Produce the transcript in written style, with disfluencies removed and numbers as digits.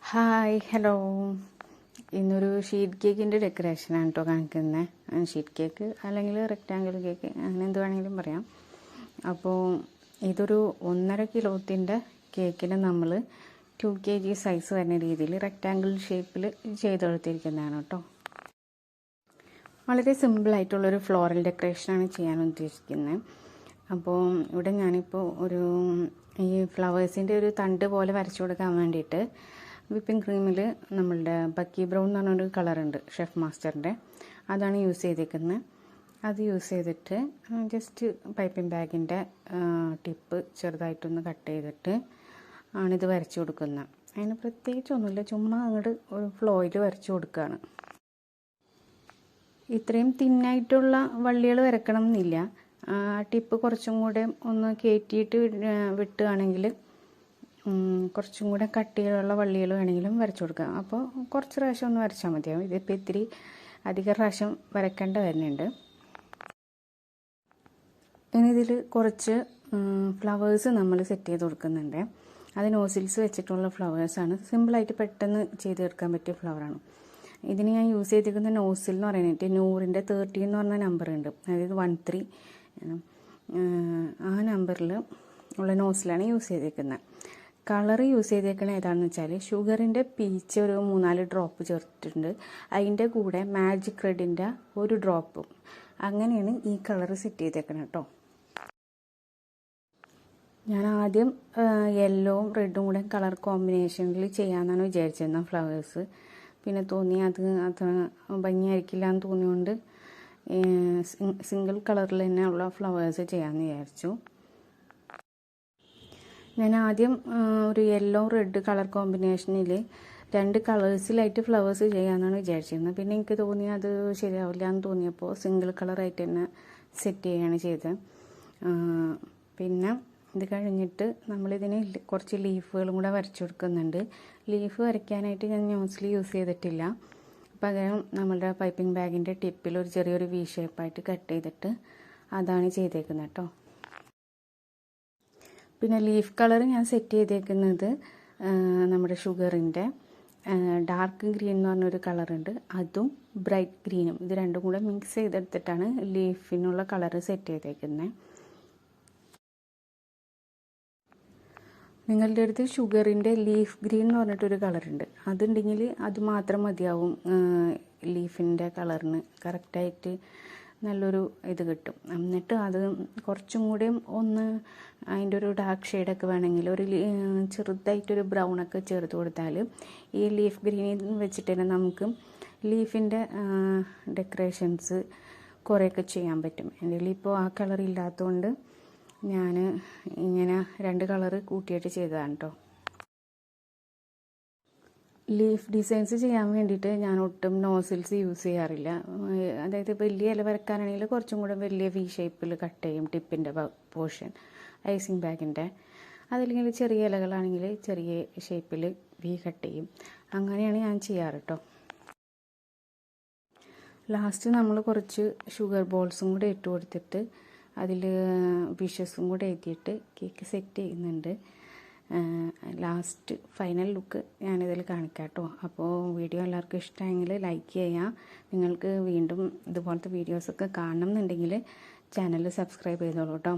Hi hello. ഇന്നൊരു sheet കേക്കിൻ്റെ ഡെക്കറേഷനാണ് കേട്ടോ കാണിക്കുന്നത്. ഷീറ്റ് കേക്ക് അല്ലെങ്കിൽ റെക്റ്റാങ്കിൾ കേക്ക് അങ്ങനെ എന്ത് വേണമെങ്കിലും പറയാം. അപ്പോൾ ഇതൊരു 1.5 കിലോത്തിൻ്റെ കേക്കിന് നമ്മൾ 2 kg സൈസ് വരുന്ന രീതിയിൽ റെക്റ്റാങ്കിൾ ഷേപ്പിൽ ചെയ്തെടുത്തിരിക്കുന്നതാണ് കേട്ടോ. വളരെ സിമ്പിളായിട്ടുള്ളൊരു ഫ്ലോറൽ ഡെക്കറേഷനാണ് ചെയ്യാൻ ഉദ്ദേശിക്കുന്നത്. അപ്പോൾ ഇവിടെ ഞാനിപ്പോൾ ഈ ഫ്ലവേഴ്സിൻ്റെ ഒരു തണ്ട് പോലെ വരച്ചു കൊടുക്കാൻ വേണ്ടിയിട്ട് വിപ്പിംഗ് ക്രീമിൽ നമ്മളുടെ ബക്കി ബ്രൗൺ എന്ന് പറഞ്ഞൊരു കളറുണ്ട്, ഷെഫ് മാസ്റ്ററിൻ്റെ, അതാണ് യൂസ് ചെയ്തേക്കുന്നത്. അത് യൂസ് ചെയ്തിട്ട് ജസ്റ്റ് പൈപ്പിംഗ് ബാഗിൻ്റെ ടിപ്പ് ചെറുതായിട്ടൊന്ന് കട്ട് ചെയ്തിട്ട് ആണിത് വരച്ചു കൊടുക്കുന്നത്. അതിന് പ്രത്യേകിച്ചൊന്നുമില്ല, ചുമ്മാ അങ്ങോട്ട് ഒരു ഫ്ലോയിൽ വരച്ചു കൊടുക്കുകയാണ്. ഇത്രയും തിന്നായിട്ടുള്ള വള്ളികൾ വരക്കണം എന്നില്ല. ടിപ്പ് കുറച്ചും കൂടെ ഒന്ന് കയറ്റിയിട്ട് വിട്ടുകയാണെങ്കിൽ കുറച്ചും കൂടെ കട്ടിയുള്ള വള്ളികൾ വേണമെങ്കിലും വരച്ചു കൊടുക്കാം. അപ്പോൾ കുറച്ച് പ്രാവശ്യം ഒന്ന് വരച്ചാൽ മതിയാവും. ഇതിപ്പോൾ ഇത്തിരി അധിക പ്രാവശ്യം വരയ്ക്കേണ്ട വരുന്നുണ്ട്. ഇനി ഇതിൽ കുറച്ച് ഫ്ലവേഴ്സ് നമ്മൾ സെറ്റ് ചെയ്ത് കൊടുക്കുന്നുണ്ട്. അത് നോസിൽസ് വെച്ചിട്ടുള്ള ഫ്ലവേഴ്സാണ്. സിമ്പിളായിട്ട് പെട്ടെന്ന് ചെയ്തെടുക്കാൻ പറ്റിയ ഫ്ലവറാണ്. ഇതിന് ഞാൻ യൂസ് ചെയ്തിരിക്കുന്ന നോസിൽ എന്ന് പറയുന്നത് നൂറിൻ്റെ 30 എന്ന് പറഞ്ഞ നമ്പറുണ്ട്, അതായത് 13 ആ നമ്പറിൽ ഉള്ള നോസിലാണ് യൂസ് ചെയ്തിരിക്കുന്നത്. കളർ യൂസ് ചെയ്തേക്കണ ഏതാണെന്ന് വെച്ചാൽ ഷുഗറിൻ്റെ പീച്ച് ഒരു 3-4 ഡ്രോപ്പ് ചേർത്തിട്ടുണ്ട്. അതിൻ്റെ കൂടെ മാജിക് റെഡിൻ്റെ ഒരു ഡ്രോപ്പും. അങ്ങനെയാണ് ഈ കളർ സെറ്റ് ചെയ്തേക്കണം കേട്ടോ. ഞാൻ ആദ്യം യെല്ലോവും റെഡും കൂടെ കളർ കോമ്പിനേഷനിൽ ചെയ്യാമെന്നാണ് വിചാരിച്ചിരുന്നത് ഫ്ലവേഴ്സ്. പിന്നെ തോന്നി അത് അത്ര ഭംഗിയായിരിക്കില്ല എന്ന് തോന്നിയുകൊണ്ട് സിംഗിൾ കളറിൽ തന്നെ ഉള്ള ഫ്ലവേഴ്സ് ചെയ്യാമെന്ന് വിചാരിച്ചു. ഞാൻ ആദ്യം ഒരു യെല്ലോ റെഡ് കളർ കോമ്പിനേഷനിൽ 2 കളേഴ്സിലായിട്ട് ഫ്ലവേഴ്സ് ചെയ്യാമെന്നാണ് വിചാരിച്ചിരുന്നത്. പിന്നെ എനിക്ക് തോന്നി അത് ശരിയാവില്ല എന്ന് തോന്നിയപ്പോൾ സിംഗിൾ കളറായിട്ട് തന്നെ സെറ്റ് ചെയ്യുകയാണ് ചെയ്തത്. പിന്നെ ഇത് കഴിഞ്ഞിട്ട് നമ്മളിതിന് കുറച്ച് ലീഫുകളും കൂടെ വരച്ചു കൊടുക്കുന്നുണ്ട്. ലീഫ് വരയ്ക്കാനായിട്ട് ഞാൻ നോസിൽ യൂസ് ചെയ്തിട്ടില്ല. പകരം നമ്മളുടെ പൈപ്പിംഗ് ബാഗിൻ്റെ ടിപ്പിൽ ഒരു ചെറിയൊരു വി ഷേപ്പായിട്ട് കട്ട് ചെയ്തിട്ട് അതാണ് ചെയ്തേക്കുന്നത് കേട്ടോ. പിന്നെ ലീഫ് കളർ ഞാൻ സെറ്റ് ചെയ്തേക്കുന്നത് നമ്മുടെ ഷുഗറിൻ്റെ ഡാർക്ക് ഗ്രീൻ എന്ന് പറഞ്ഞൊരു കളറുണ്ട്, അതും ബ്രൈറ്റ് ഗ്രീനും, ഇത് രണ്ടും കൂടെ മിക്സ് ചെയ്തെടുത്തിട്ടാണ് ലീഫിനുള്ള കളർ സെറ്റ് ചെയ്തേക്കുന്നത്. നിങ്ങളുടെ അടുത്ത് ഷുഗറിൻ്റെ ലീഫ് ഗ്രീൻ എന്ന് പറഞ്ഞിട്ടൊരു കളറുണ്ട്, അതുണ്ടെങ്കിൽ അത് മാത്രം മതിയാവും ലീഫിൻ്റെ കളറിന് കറക്റ്റായിട്ട് നല്ലൊരു ഇത് കിട്ടും. എന്നിട്ട് അത് കുറച്ചും കൂടിയും ഒന്ന് അതിൻ്റെ ഒരു ഡാർക്ക് ഷെയ്ഡൊക്കെ വേണമെങ്കിൽ ഒരു ചെറുതായിട്ടൊരു ബ്രൗണൊക്കെ ചേർത്ത് കൊടുത്താൽ ഈ ലീഫ് ഗ്രീനിൽ വെച്ചിട്ട് തന്നെ നമുക്ക് ലീഫിൻ്റെ ഡെക്കറേഷൻസ് കുറേയൊക്കെ ചെയ്യാൻ പറ്റും. എൻ്റെ കയ്യിൽ ഇപ്പോൾ ആ കളർ ഇല്ലാത്തതുകൊണ്ട് ഞാൻ ഇങ്ങനെ 2 കളറ് കൂട്ടിയിട്ട് ചെയ്തതാണ് കേട്ടോ. ലീഫ് ഡിസൈൻസ് ചെയ്യാൻ വേണ്ടിയിട്ട് ഞാൻ ഒട്ടും നോസിൽസ് യൂസ് ചെയ്യാറില്ല. അതായത് വലിയ ഇല വരക്കാനാണെങ്കിൽ കുറച്ചും കൂടെ വലിയ വി ഷേപ്പിൽ കട്ട് ചെയ്യും ടിപ്പിൻ്റെ പോർഷൻ ഐസിങ് ബാഗിൻ്റെ. അതല്ലെങ്കിൽ ചെറിയ ഇലകളാണെങ്കിൽ ചെറിയ ഷേപ്പിൽ വി കട്ട് ചെയ്യും. അങ്ങനെയാണ് ഞാൻ ചെയ്യാറ് കേട്ടോ. ലാസ്റ്റ് നമ്മൾ കുറച്ച് ഷുഗർ ബോൾസും കൂടെ ഇട്ട് കൊടുത്തിട്ട് അതിൽ വിഷസും കൂടെ എഴുതിയിട്ട് കേക്ക് സെറ്റ് ചെയ്യുന്നുണ്ട്. ലാസ്റ്റ് ഫൈനൽ ലുക്ക് ഞാനിതിൽ കാണിക്കാം കേട്ടോ. അപ്പോൾ വീഡിയോ എല്ലാവർക്കും ഇഷ്ടമായെങ്കിൽ ലൈക്ക് ചെയ്യാം. നിങ്ങൾക്ക് വീണ്ടും ഇതുപോലത്തെ വീഡിയോസൊക്കെ കാണണം എന്നുണ്ടെങ്കിൽ ചാനൽ സബ്സ്ക്രൈബ് ചെയ്തോളൂ കേട്ടോ.